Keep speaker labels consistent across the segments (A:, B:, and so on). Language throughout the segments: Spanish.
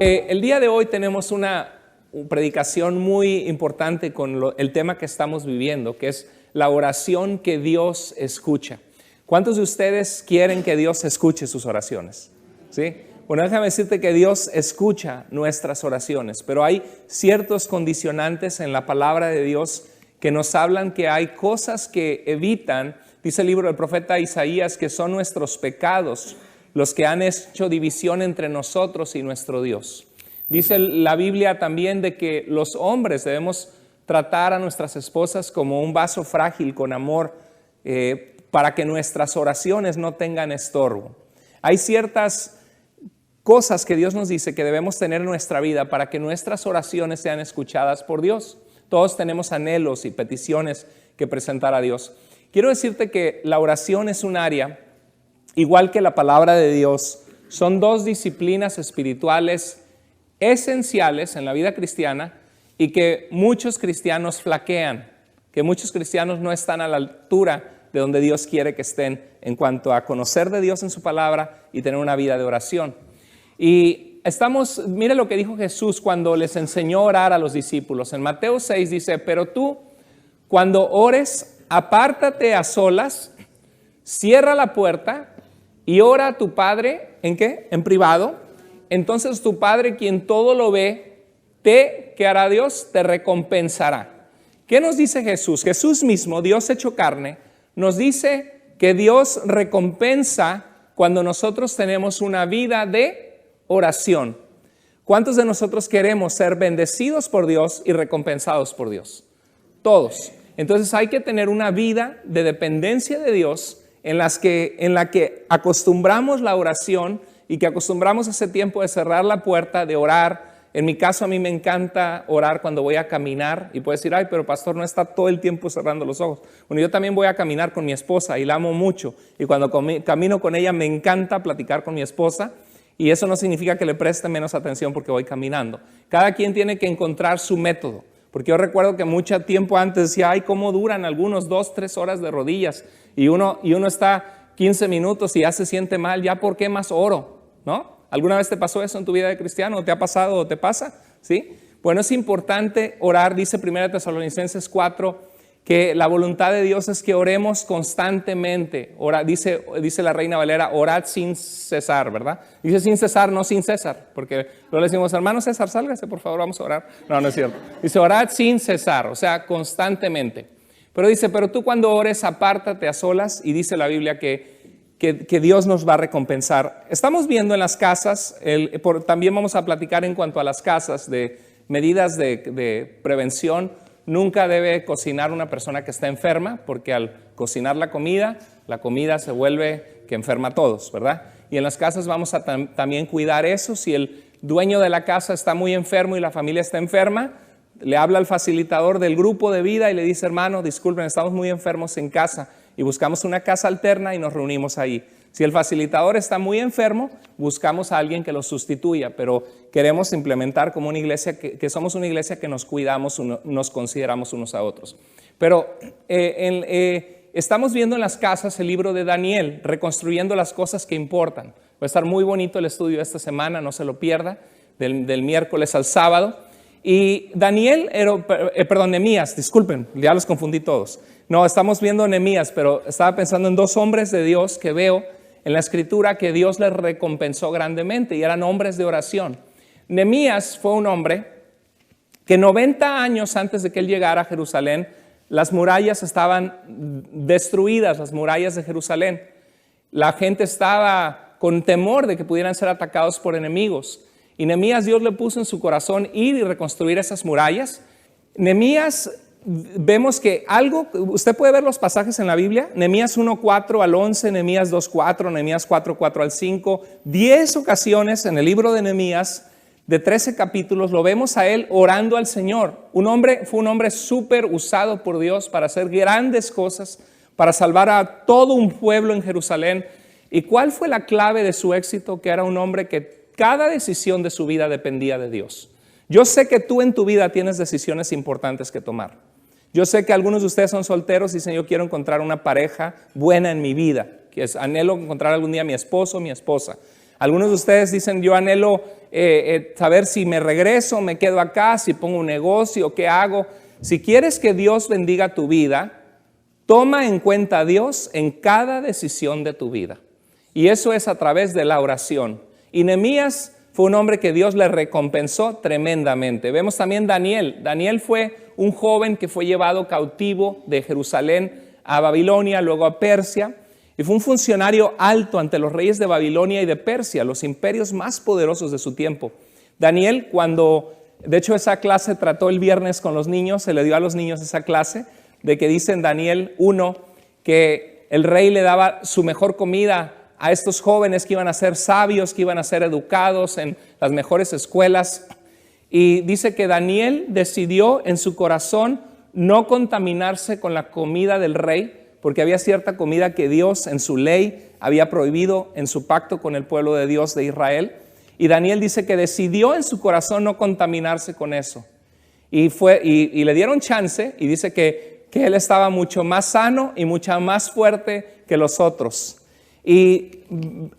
A: El día de hoy tenemos una predicación muy importante con el tema que estamos viviendo, que es la oración que Dios escucha. ¿Cuántos de ustedes quieren que Dios escuche sus oraciones? ¿Sí? Bueno, déjame decirte que Dios escucha nuestras oraciones, pero hay ciertos condicionantes en la palabra de Dios que nos hablan que hay cosas que evitan, dice el libro del profeta Isaías, que son nuestros pecados los que han hecho división entre nosotros y nuestro Dios. Dice la Biblia también de que los hombres debemos tratar a nuestras esposas como un vaso frágil con amor para que nuestras oraciones no tengan estorbo. Hay ciertas cosas que Dios nos dice que debemos tener en nuestra vida para que nuestras oraciones sean escuchadas por Dios. Todos tenemos anhelos y peticiones que presentar a Dios. Quiero decirte que la oración es un área, igual que la palabra de Dios, son dos disciplinas espirituales esenciales en la vida cristiana y que muchos cristianos flaquean, que muchos cristianos no están a la altura de donde Dios quiere que estén en cuanto a conocer de Dios en su palabra y tener una vida de oración. Y mire lo que dijo Jesús cuando les enseñó a orar a los discípulos. En Mateo 6 dice, pero tú cuando ores, apártate a solas, cierra la puerta y ora a tu Padre, ¿en qué? En privado. Entonces tu Padre, quien todo lo ve, ¿qué hará Dios? Te recompensará. ¿Qué nos dice Jesús? Jesús mismo, Dios hecho carne, nos dice que Dios recompensa cuando nosotros tenemos una vida de oración. ¿Cuántos de nosotros queremos ser bendecidos por Dios y recompensados por Dios? Todos. Entonces hay que tener una vida de dependencia de Dios en la que acostumbramos la oración y que acostumbramos ese tiempo de cerrar la puerta, de orar. En mi caso, a mí me encanta orar cuando voy a caminar y puedes decir, ay, pero pastor, no está todo el tiempo cerrando los ojos. Bueno, yo también voy a caminar con mi esposa y la amo mucho y cuando camino con ella me encanta platicar con mi esposa y eso no significa que le preste menos atención porque voy caminando. Cada quien tiene que encontrar su método. Porque yo recuerdo que mucho tiempo antes decía, ay, cómo duran algunos 2-3 horas de rodillas. Y uno está 15 minutos y ya se siente mal, ¿ya por qué más oro? ¿No? ¿Alguna vez te pasó eso en tu vida de cristiano? ¿Te ha pasado o te pasa? ¿Sí? Bueno, es importante orar, dice 1 Tesalonicenses 4, que la voluntad de Dios es que oremos constantemente. Dice la Reina Valera, orad sin cesar, ¿verdad? Dice sin cesar, no sin César, porque luego le decimos, hermano César, sálgase, por favor, vamos a orar. No, no es cierto. Dice orad sin cesar, o sea, constantemente. Pero dice, pero tú cuando ores, apártate a solas, y dice la Biblia que Dios nos va a recompensar. Estamos viendo en las casas, también vamos a platicar en cuanto a las casas de medidas de prevención. Nunca debe cocinar una persona que está enferma, porque al cocinar la comida se vuelve que enferma a todos, ¿verdad? Y en las casas vamos a también cuidar eso. Si el dueño de la casa está muy enfermo y la familia está enferma, le habla al facilitador del grupo de vida y le dice, hermano, disculpen, estamos muy enfermos en casa, y buscamos una casa alterna y nos reunimos ahí. Si el facilitador está muy enfermo, buscamos a alguien que lo sustituya, pero queremos implementar como una iglesia, que somos una iglesia que nos cuidamos, nos consideramos unos a otros. Pero estamos viendo en las casas el libro de Daniel, reconstruyendo las cosas que importan. Va a estar muy bonito el estudio esta semana, no se lo pierda, del miércoles al sábado. Y Nehemías, disculpen, ya los confundí todos. No, estamos viendo Nehemías, pero estaba pensando en dos hombres de Dios que veo en la escritura que Dios les recompensó grandemente y eran hombres de oración. Nehemías fue un hombre que 90 años antes de que él llegara a Jerusalén, las murallas estaban destruidas, las murallas de Jerusalén. La gente estaba con temor de que pudieran ser atacados por enemigos. Y Nehemías, Dios le puso en su corazón ir y reconstruir esas murallas. Nehemías, vemos que usted puede ver los pasajes en la Biblia, Nehemías 1:4 al 11, Nehemías 2:4, Nehemías 4:4 al 5, 10 ocasiones en el libro de Nehemías, de 13 capítulos, lo vemos a él orando al Señor. Fue un hombre súper usado por Dios para hacer grandes cosas, para salvar a todo un pueblo en Jerusalén. ¿Y cuál fue la clave de su éxito? Que era un hombre que cada decisión de su vida dependía de Dios. Yo sé que tú en tu vida tienes decisiones importantes que tomar. Yo sé que algunos de ustedes son solteros y dicen, yo quiero encontrar una pareja buena en mi vida, que anhelo encontrar algún día a mi esposo o mi esposa. Algunos de ustedes dicen, yo anhelo saber si me regreso, me quedo acá, si pongo un negocio, qué hago. Si quieres que Dios bendiga tu vida, toma en cuenta a Dios en cada decisión de tu vida. Y eso es a través de la oración. Y Nehemías fue un hombre que Dios le recompensó tremendamente. Vemos también Daniel. Daniel fue un joven que fue llevado cautivo de Jerusalén a Babilonia, luego a Persia. Y fue un funcionario alto ante los reyes de Babilonia y de Persia, los imperios más poderosos de su tiempo. Daniel, de hecho esa clase trató el viernes con los niños, se le dio a los niños esa clase, de que dice en Daniel 1 que el rey le daba su mejor comida a estos jóvenes que iban a ser sabios, que iban a ser educados en las mejores escuelas. Y dice que Daniel decidió en su corazón no contaminarse con la comida del rey, porque había cierta comida que Dios en su ley había prohibido en su pacto con el pueblo de Dios de Israel. Y Daniel dice que decidió en su corazón no contaminarse con eso. Y le dieron chance, y dice que él estaba mucho más sano y mucho más fuerte que los otros. Y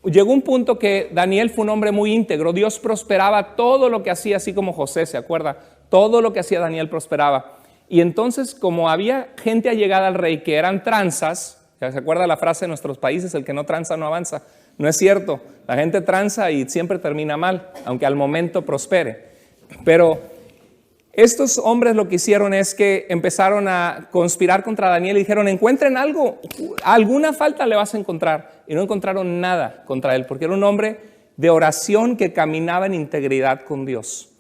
A: llegó un punto que Daniel fue un hombre muy íntegro. Dios prosperaba todo lo que hacía, así como José, ¿se acuerda? Todo lo que hacía Daniel prosperaba. Y entonces, como había gente allegada al rey que eran tranzas, ¿se acuerda la frase de nuestros países? El que no tranza no avanza. No es cierto. La gente tranza y siempre termina mal, aunque al momento prospere. Pero estos hombres lo que hicieron es que empezaron a conspirar contra Daniel y dijeron, encuentren algo, alguna falta le vas a encontrar. Y no encontraron nada contra él, porque era un hombre de oración que caminaba en integridad con Dios.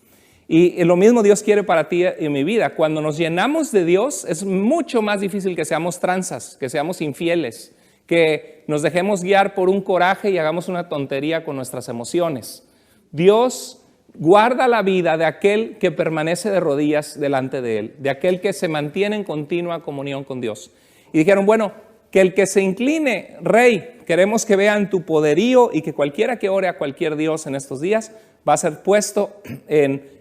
A: Y lo mismo Dios quiere para ti y mi vida. Cuando nos llenamos de Dios, es mucho más difícil que seamos tranzas, que seamos infieles, que nos dejemos guiar por un coraje y hagamos una tontería con nuestras emociones. Dios guarda la vida de aquel que permanece de rodillas delante de Él, de aquel que se mantiene en continua comunión con Dios. Y dijeron, bueno, que el que se incline, Rey, queremos que vean tu poderío y que cualquiera que ore a cualquier Dios en estos días va a ser puesto en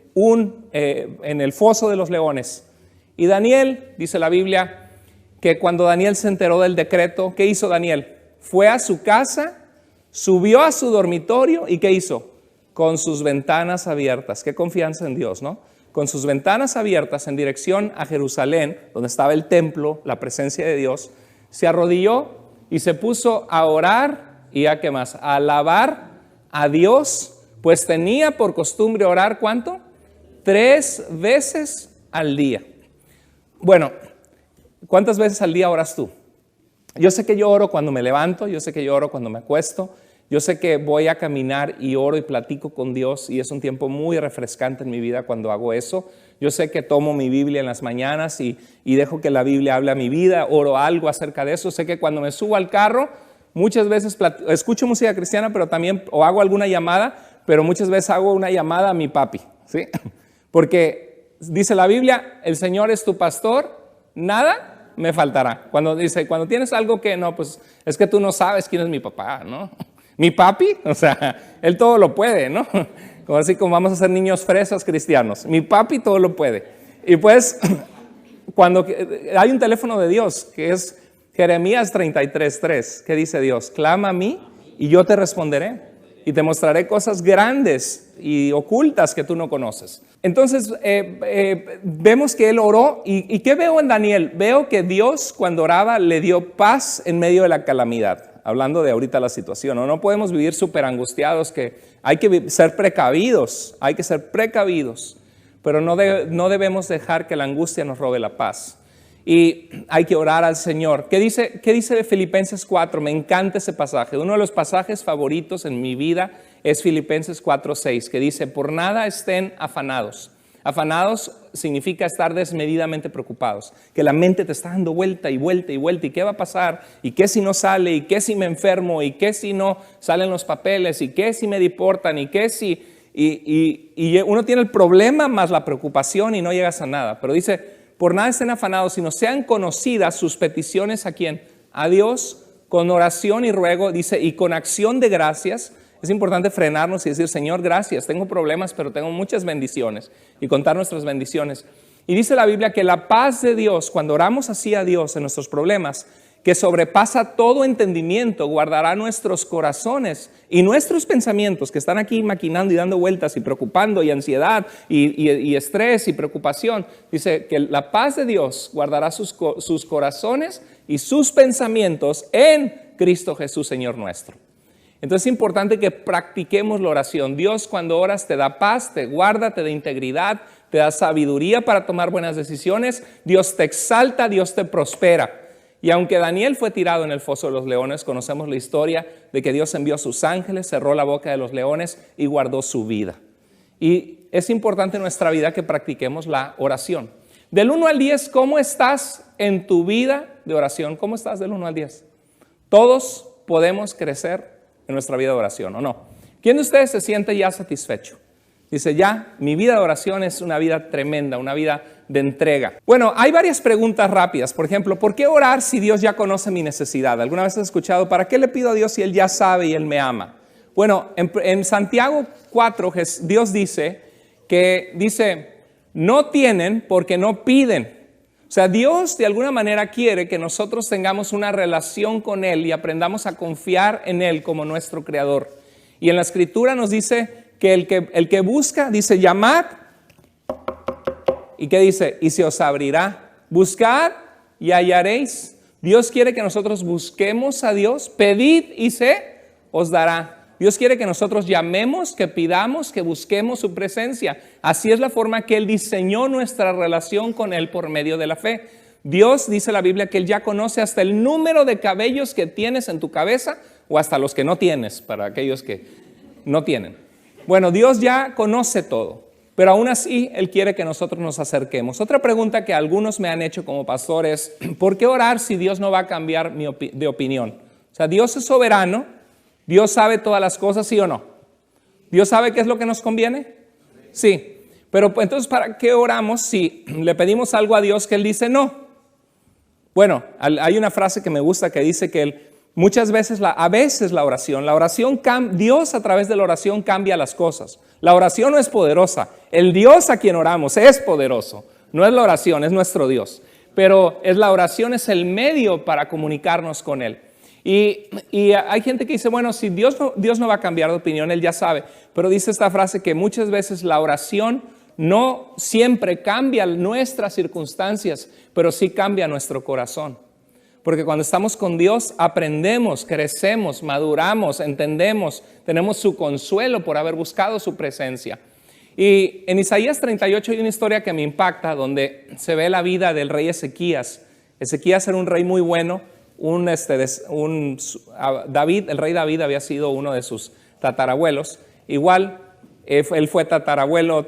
A: el foso de los leones. Y Daniel, dice la Biblia, que cuando Daniel se enteró del decreto, ¿qué hizo Daniel? Fue a su casa, subió a su dormitorio y ¿qué hizo? Con sus ventanas abiertas. Qué confianza en Dios, ¿no? Con sus ventanas abiertas en dirección a Jerusalén, donde estaba el templo, la presencia de Dios, se arrodilló y se puso a orar y a ¿qué más? A alabar a Dios, pues tenía por costumbre orar ¿cuánto? 3 veces al día. Bueno, ¿cuántas veces al día oras tú? Yo sé que yo oro cuando me levanto, yo sé que yo oro cuando me acuesto, yo sé que voy a caminar y oro y platico con Dios y es un tiempo muy refrescante en mi vida cuando hago eso. Yo sé que tomo mi Biblia en las mañanas y dejo que la Biblia hable a mi vida, oro algo acerca de eso. Sé que cuando me subo al carro, muchas veces escucho música cristiana, pero también o hago alguna llamada, pero muchas veces hago una llamada a mi papi, ¿sí? Porque dice la Biblia, el Señor es tu pastor, nada me faltará. Cuando tienes algo que no, pues es que tú no sabes quién es mi papá, ¿no? Mi papi, o sea, él todo lo puede, ¿no? Como así como vamos a ser niños fresas cristianos. Mi papi todo lo puede. Y pues, cuando hay un teléfono de Dios, que es Jeremías 33:3, ¿qué dice Dios? Clama a mí y yo te responderé y te mostraré cosas grandes y ocultas que tú no conoces. Entonces, vemos que él oró. ¿Y qué veo en Daniel? Veo que Dios, cuando oraba, le dio paz en medio de la calamidad. Hablando de ahorita la situación, no podemos vivir súper angustiados, que hay que ser precavidos, pero no debemos dejar que la angustia nos robe la paz. Y hay que orar al Señor. ¿Qué dice de Filipenses 4? Me encanta ese pasaje. Uno de los pasajes favoritos en mi vida es Filipenses 4:6, que dice, por nada estén afanados. Afanados significa estar desmedidamente preocupados, que la mente te está dando vuelta y vuelta y vuelta, y qué va a pasar, y qué si no sale, y qué si me enfermo, y qué si no salen los papeles, y qué si me deportan, y qué si, y uno tiene el problema más la preocupación y no llegas a nada. Pero dice, por nada estén afanados, sino sean conocidas sus peticiones ¿a quién? A Dios, con oración y ruego, dice, y con acción de gracias. Es importante frenarnos y decir, Señor, gracias, tengo problemas, pero tengo muchas bendiciones, y contar nuestras bendiciones. Y dice la Biblia que la paz de Dios, cuando oramos así a Dios en nuestros problemas, que sobrepasa todo entendimiento, guardará nuestros corazones y nuestros pensamientos que están aquí maquinando y dando vueltas y preocupando y ansiedad y estrés y preocupación. Dice que la paz de Dios guardará sus corazones y sus pensamientos en Cristo Jesús, Señor nuestro. Entonces es importante que practiquemos la oración. Dios, cuando oras, te da paz, te guarda, te da integridad, te da sabiduría para tomar buenas decisiones. Dios te exalta, Dios te prospera. Y aunque Daniel fue tirado en el foso de los leones, conocemos la historia de que Dios envió a sus ángeles, cerró la boca de los leones y guardó su vida. Y es importante en nuestra vida que practiquemos la oración. Del 1 al 10, ¿cómo estás en tu vida de oración? ¿Cómo estás del 1 al 10? Todos podemos crecer en nuestra vida de oración, ¿o no? ¿Quién de ustedes se siente ya satisfecho? Dice, ya, mi vida de oración es una vida tremenda, una vida de entrega. Bueno, hay varias preguntas rápidas. Por ejemplo, ¿por qué orar si Dios ya conoce mi necesidad? ¿Alguna vez has escuchado, ¿para qué le pido a Dios si Él ya sabe y Él me ama? Bueno, en Santiago 4, Dios dice, no tienen porque no piden. O sea, Dios de alguna manera quiere que nosotros tengamos una relación con Él y aprendamos a confiar en Él como nuestro Creador. Y en la Escritura nos dice que el que busca, dice, llamad, ¿y qué dice? Y se os abrirá. Buscad y hallaréis. Dios quiere que nosotros busquemos a Dios, pedid y se os dará. Dios quiere que nosotros llamemos, que pidamos, que busquemos su presencia. Así es la forma que Él diseñó nuestra relación con Él por medio de la fe. Dios, dice la Biblia, que Él ya conoce hasta el número de cabellos que tienes en tu cabeza o hasta los que no tienes, para aquellos que no tienen. Bueno, Dios ya conoce todo, pero aún así Él quiere que nosotros nos acerquemos. Otra pregunta que algunos me han hecho como pastor es, ¿por qué orar si Dios no va a cambiar de opinión? O sea, Dios es soberano, Dios sabe todas las cosas, ¿sí o no? ¿Dios sabe qué es lo que nos conviene? Sí, pero entonces ¿para qué oramos si le pedimos algo a Dios que Él dice no? Bueno, hay una frase que me gusta que dice que muchas veces, a veces la oración, Dios a través de la oración cambia las cosas. La oración no es poderosa, el Dios a quien oramos es poderoso, no es la oración, es nuestro Dios. Pero la oración es el medio para comunicarnos con Él. Y hay gente que dice, bueno, si Dios no va a cambiar de opinión, Él ya sabe. Pero dice esta frase que muchas veces la oración no siempre cambia nuestras circunstancias, pero sí cambia nuestro corazón. Porque cuando estamos con Dios aprendemos, crecemos, maduramos, entendemos, tenemos su consuelo por haber buscado su presencia. Y en Isaías 38 hay una historia que me impacta donde se ve la vida del rey Ezequías. Ezequías era un rey muy bueno. El rey David había sido uno de sus tatarabuelos. Igual, él fue tatarabuelo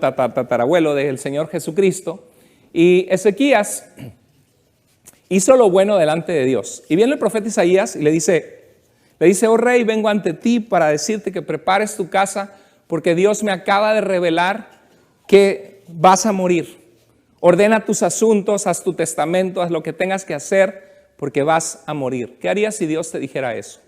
A: del Señor Jesucristo. Y Ezequías hizo lo bueno delante de Dios. Y viene el profeta Isaías y le dice, oh rey, vengo ante ti para decirte que prepares tu casa porque Dios me acaba de revelar que vas a morir. Ordena tus asuntos, haz tu testamento, haz lo que tengas que hacer porque vas a morir. ¿Qué harías si Dios te dijera eso?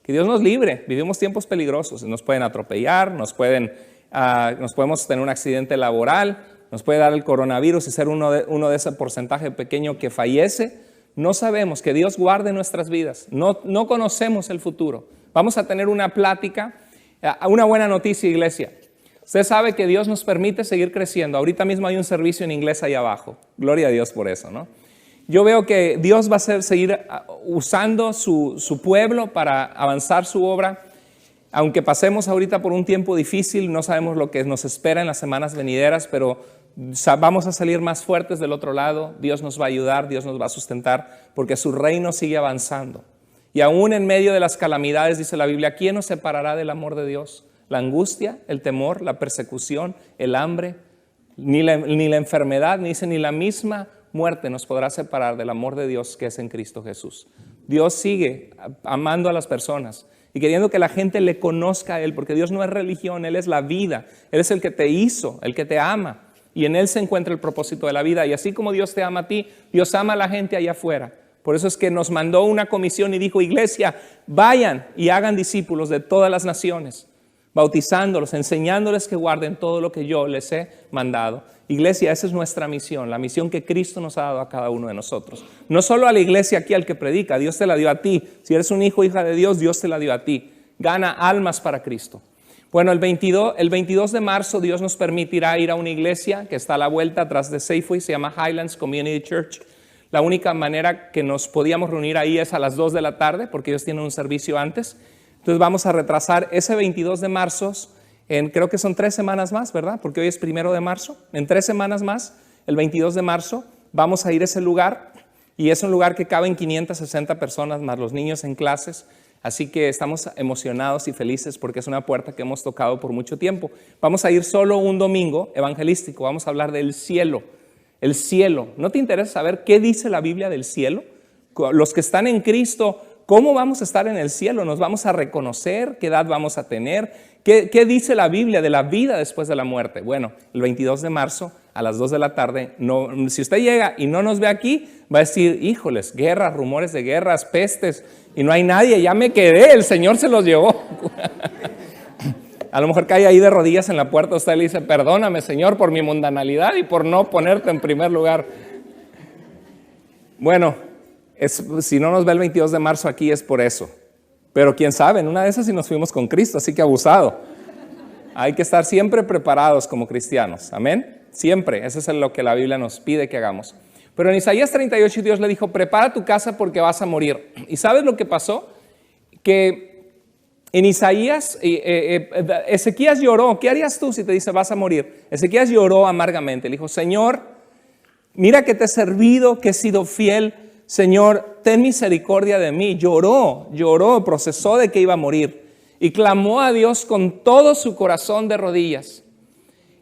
A: Que Dios nos libre, vivimos tiempos peligrosos, nos pueden atropellar, nos podemos tener un accidente laboral, nos puede dar el coronavirus y ser uno de ese porcentaje pequeño que fallece. No sabemos, que Dios guarde nuestras vidas, no conocemos el futuro. Vamos a tener una plática, una buena noticia, iglesia. Usted sabe que Dios nos permite seguir creciendo. Ahorita mismo hay un servicio en inglés ahí abajo. Gloria a Dios por eso, ¿no? Yo veo que Dios va a seguir usando su pueblo para avanzar su obra. Aunque pasemos ahorita por un tiempo difícil, no sabemos lo que nos espera en las semanas venideras, pero vamos a salir más fuertes del otro lado. Dios nos va a ayudar, Dios nos va a sustentar, porque su reino sigue avanzando. Y aún en medio de las calamidades, dice la Biblia, ¿quién nos separará del amor de Dios? La angustia, el temor, la persecución, el hambre, ni la enfermedad, ni la misma muerte nos podrá separar del amor de Dios que es en Cristo Jesús. Dios sigue amando a las personas y queriendo que la gente le conozca a Él, porque Dios no es religión, Él es la vida. Él es el que te hizo, el que te ama, y en Él se encuentra el propósito de la vida. Y así como Dios te ama a ti, Dios ama a la gente allá afuera. Por eso es que nos mandó una comisión y dijo, iglesia, vayan y hagan discípulos de todas las naciones. bautizándolos, enseñándoles que guarden todo lo que yo les he mandado. Iglesia, esa es nuestra misión, la misión que Cristo nos ha dado a cada uno de nosotros. No solo a la iglesia aquí, al que predica, Dios te la dio a ti. Si eres un hijo o hija de Dios, Dios te la dio a ti. Gana almas para Cristo. Bueno, el 22 de marzo Dios nos permitirá ir a una iglesia que está a la vuelta atrás de Safeway, se llama Highlands Community Church. La única manera que nos podíamos reunir ahí es a las 2 de la tarde, porque ellos tienen un servicio antes. Entonces vamos a retrasar ese 22 de marzo, creo que son 3 semanas más, ¿verdad? Porque hoy es 1 de marzo. En 3 semanas más, el 22 de marzo, vamos a ir a ese lugar. Y es un lugar que caben 560 personas, más los niños en clases. Así que estamos emocionados y felices porque es una puerta que hemos tocado por mucho tiempo. Vamos a ir solo un domingo evangelístico. Vamos a hablar del cielo. El cielo. ¿No te interesa saber qué dice la Biblia del cielo? Los que están en Cristo, ¿cómo vamos a estar en el cielo? ¿Nos vamos a reconocer? ¿Qué edad vamos a tener? ¿Qué dice la Biblia de la vida después de la muerte? Bueno, el 22 de marzo a las 2 de la tarde, si usted llega y no nos ve aquí, va a decir, híjoles, guerras, rumores de guerras, pestes, y no hay nadie, ya me quedé, el Señor se los llevó. A lo mejor cae ahí de rodillas en la puerta, usted le dice, perdóname, Señor, por mi mundanalidad y por no ponerte en primer lugar. Bueno, si no nos ve el 22 de marzo aquí es por eso. Pero quién sabe, en una de esas sí nos fuimos con Cristo, así que abusado. Hay que estar siempre preparados como cristianos, amén. Siempre, eso es lo que la Biblia nos pide que hagamos. Pero en Isaías 38 Dios le dijo, prepara tu casa porque vas a morir. ¿Y sabes lo que pasó? Que en Isaías, Ezequías lloró. ¿Qué harías tú si te dice vas a morir? Ezequías lloró amargamente. Le dijo, Señor, mira que te he servido, que he sido fiel. Señor, ten misericordia de mí. Lloró, procesó de que iba a morir. Y clamó a Dios con todo su corazón de rodillas.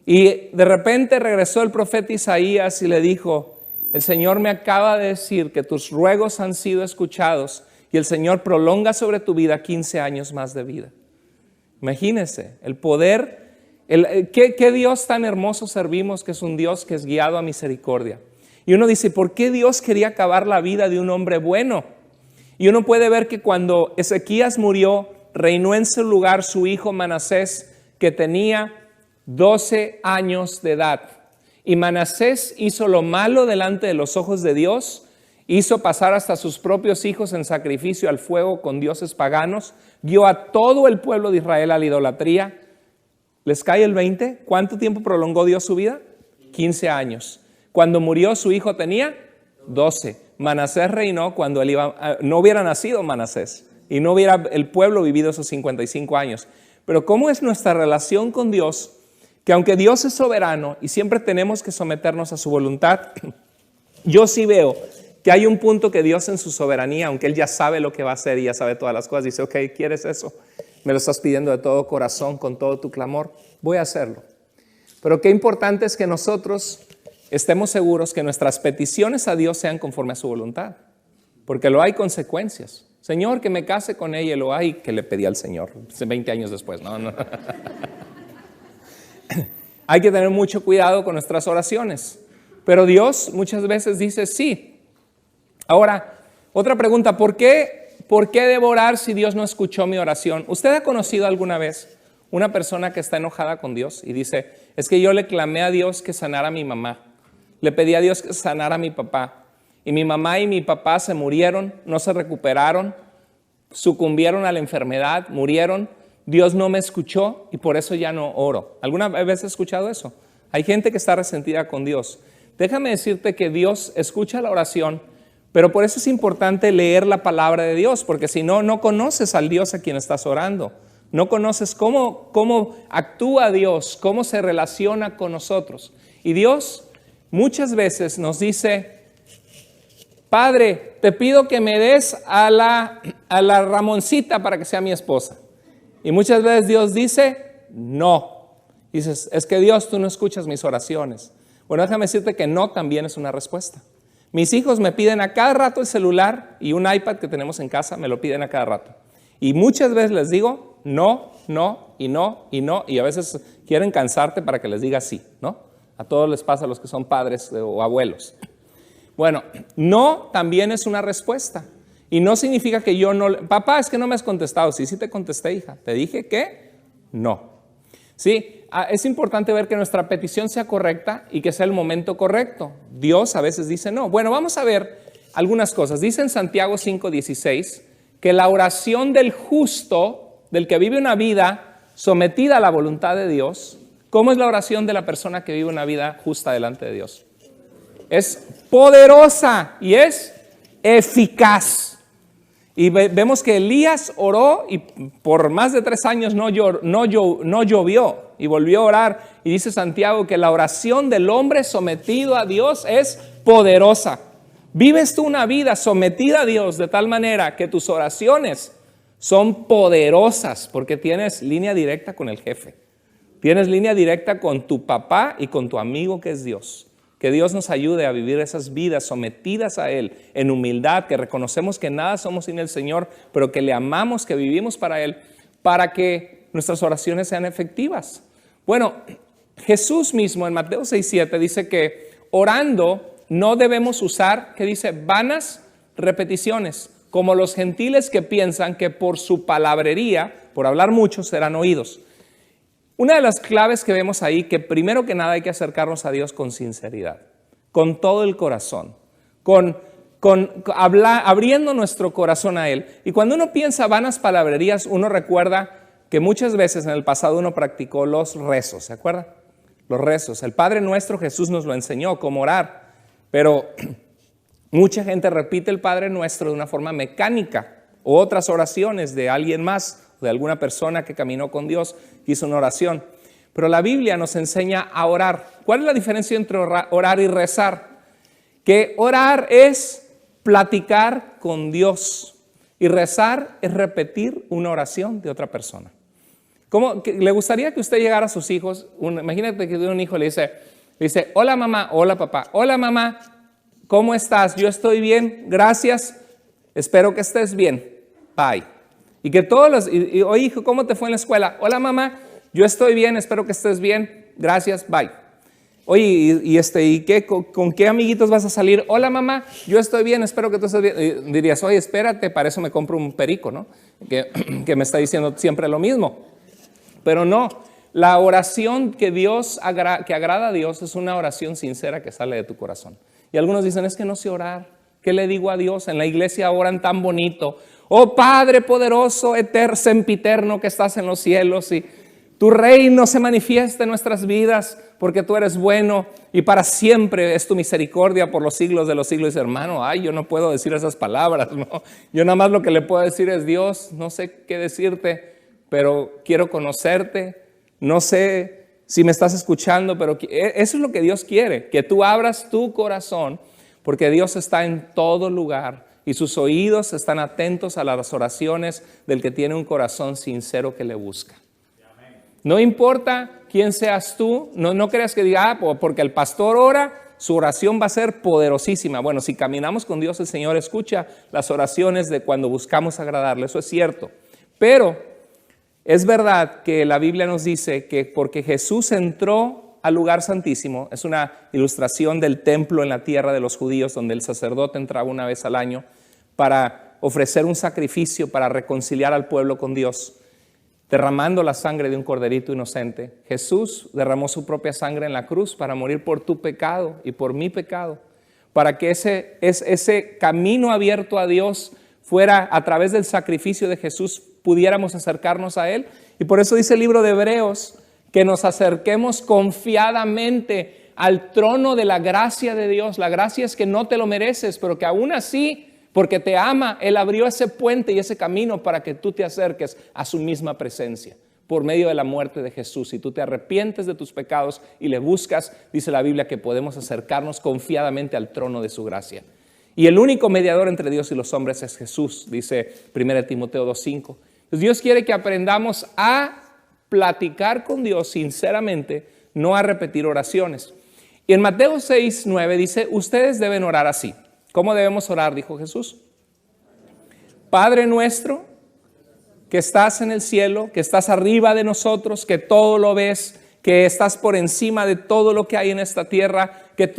A: Y de repente regresó el profeta Isaías y le dijo, el Señor me acaba de decir que tus ruegos han sido escuchados y el Señor prolonga sobre tu vida 15 años más de vida. Imagínense, el poder, ¿qué Dios tan hermoso servimos, que es un Dios que es guiado a misericordia? Y uno dice, ¿por qué Dios quería acabar la vida de un hombre bueno? Y uno puede ver que cuando Ezequías murió, reinó en su lugar su hijo Manasés, que tenía 12 años de edad. Y Manasés hizo lo malo delante de los ojos de Dios, hizo pasar hasta sus propios hijos en sacrificio al fuego con dioses paganos, guió a todo el pueblo de Israel a la idolatría. ¿Les cae el 20? ¿Cuánto tiempo prolongó Dios su vida? 15 años. Cuando murió su hijo tenía 12. Manasés reinó cuando no hubiera nacido Manasés y no hubiera el pueblo vivido esos 55 años. Pero ¿cómo es nuestra relación con Dios? Que aunque Dios es soberano y siempre tenemos que someternos a su voluntad, yo sí veo que hay un punto que Dios en su soberanía, aunque Él ya sabe lo que va a hacer y ya sabe todas las cosas, dice, ok, ¿quieres eso? Me lo estás pidiendo de todo corazón, con todo tu clamor, voy a hacerlo. Pero qué importante es que nosotros estemos seguros que nuestras peticiones a Dios sean conforme a su voluntad, porque lo hay consecuencias. Señor, que me case con ella, lo hay que le pedí al Señor 20 años después. No. Hay que tener mucho cuidado con nuestras oraciones, pero Dios muchas veces dice sí. Ahora, otra pregunta, ¿por qué debo orar si Dios no escuchó mi oración? ¿Usted ha conocido alguna vez una persona que está enojada con Dios y dice, es que yo le clamé a Dios que sanara a mi mamá, le pedí a Dios que sanara a mi papá, y mi mamá y mi papá se murieron, no se recuperaron, sucumbieron a la enfermedad, murieron, Dios no me escuchó y por eso ya no oro? ¿Alguna vez has escuchado eso? Hay gente que está resentida con Dios. Déjame decirte que Dios escucha la oración, pero por eso es importante leer la palabra de Dios, porque si no, no conoces al Dios a quien estás orando. No conoces cómo actúa Dios, cómo se relaciona con nosotros. Y Dios muchas veces nos dice, Padre, te pido que me des a la Ramoncita para que sea mi esposa. Y muchas veces Dios dice, no. Dices, es que Dios, tú no escuchas mis oraciones. Bueno, déjame decirte que no también es una respuesta. Mis hijos me piden a cada rato el celular y un iPad que tenemos en casa, me lo piden a cada rato. Y muchas veces les digo, no, y a veces quieren cansarte para que les diga sí, ¿no? A todos les pasa a los que son padres o abuelos. Bueno, no también es una respuesta. Y no significa que yo no... Papá, es que no me has contestado. Sí te contesté, hija. Te dije que No. Sí, es importante ver que nuestra petición sea correcta y que sea el momento correcto. Dios a veces dice no. Bueno, vamos a ver algunas cosas. Dice en Santiago 5:16 que la oración del justo, del que vive una vida sometida a la voluntad de Dios, ¿cómo es la oración de la persona que vive una vida justa delante de Dios? Es poderosa y es eficaz. Y vemos que Elías oró y por más de 3 años no llovió y volvió a orar. Y dice Santiago que la oración del hombre sometido a Dios es poderosa. ¿Vives tú una vida sometida a Dios de tal manera que tus oraciones son poderosas porque tienes línea directa con el jefe? Tienes línea directa con tu papá y con tu amigo que es Dios. Que Dios nos ayude a vivir esas vidas sometidas a Él en humildad, que reconocemos que nada somos sin el Señor, pero que le amamos, que vivimos para Él, para que nuestras oraciones sean efectivas. Bueno, Jesús mismo en Mateo 6:7 dice que orando no debemos usar, ¿qué dice? Vanas repeticiones, como los gentiles que piensan que por su palabrería, por hablar mucho, serán oídos. Una de las claves que vemos ahí, que primero que nada hay que acercarnos a Dios con sinceridad, con todo el corazón, abriendo nuestro corazón a Él. Y cuando uno piensa vanas palabrerías, uno recuerda que muchas veces en el pasado uno practicó los rezos, ¿se acuerdan? Los rezos. El Padre Nuestro, Jesús nos lo enseñó, cómo orar, pero mucha gente repite el Padre Nuestro de una forma mecánica, o otras oraciones de alguien más, de alguna persona que caminó con Dios, hizo una oración. Pero la Biblia nos enseña a orar. ¿Cuál es la diferencia entre orar y rezar? Que orar es platicar con Dios y rezar es repetir una oración de otra persona. ¿Le gustaría que usted llegara a sus hijos? Imagínate que un hijo le dice, hola mamá, hola papá, hola mamá, ¿cómo estás? Yo estoy bien, gracias, espero que estés bien, bye. Y que oye hijo, ¿cómo te fue en la escuela? Hola mamá, yo estoy bien, espero que estés bien, gracias, bye. Oye, ¿y qué? ¿Con qué amiguitos vas a salir? Hola mamá, yo estoy bien, espero que tú estés bien. Y dirías, oye, espérate, para eso me compro un perico, ¿no? Que me está diciendo siempre lo mismo. Pero no, la oración que agrada a Dios es una oración sincera que sale de tu corazón. Y algunos dicen, es que no sé orar. ¿Qué le digo a Dios? En la iglesia oran tan bonito. Oh Padre poderoso, sempiterno que estás en los cielos y tu reino se manifiesta en nuestras vidas porque tú eres bueno y para siempre es tu misericordia por los siglos de los siglos. Hermano, yo no puedo decir esas palabras, ¿no? Yo nada más lo que le puedo decir es, Dios, no sé qué decirte, pero quiero conocerte. No sé si me estás escuchando, pero eso es lo que Dios quiere, que tú abras tu corazón porque Dios está en todo lugar. Y sus oídos están atentos a las oraciones del que tiene un corazón sincero que le busca. No importa quién seas tú, no creas que diga, porque el pastor ora, su oración va a ser poderosísima. Bueno, si caminamos con Dios, el Señor escucha las oraciones de cuando buscamos agradarle, eso es cierto. Pero es verdad que la Biblia nos dice que porque Jesús entró al lugar santísimo, es una ilustración del templo en la tierra de los judíos, donde el sacerdote entraba una vez al año para ofrecer un sacrificio para reconciliar al pueblo con Dios, derramando la sangre de un corderito inocente. Jesús derramó su propia sangre en la cruz para morir por tu pecado y por mi pecado, para que ese camino abierto a Dios fuera a través del sacrificio de Jesús, pudiéramos acercarnos a Él. Y por eso dice el libro de Hebreos, que nos acerquemos confiadamente al trono de la gracia de Dios. La gracia es que no te lo mereces, pero que aún así, porque te ama, Él abrió ese puente y ese camino para que tú te acerques a su misma presencia por medio de la muerte de Jesús. Si tú te arrepientes de tus pecados y le buscas, dice la Biblia que podemos acercarnos confiadamente al trono de su gracia. Y el único mediador entre Dios y los hombres es Jesús, dice 1 Timoteo 2:5. Entonces Dios quiere que aprendamos a platicar con Dios sinceramente, no a repetir oraciones. Y en Mateo 6:9 dice, ustedes deben orar así. ¿Cómo debemos orar? Dijo Jesús. Padre nuestro, que estás en el cielo, que estás arriba de nosotros, que todo lo ves, que estás por encima de todo lo que hay en esta tierra, que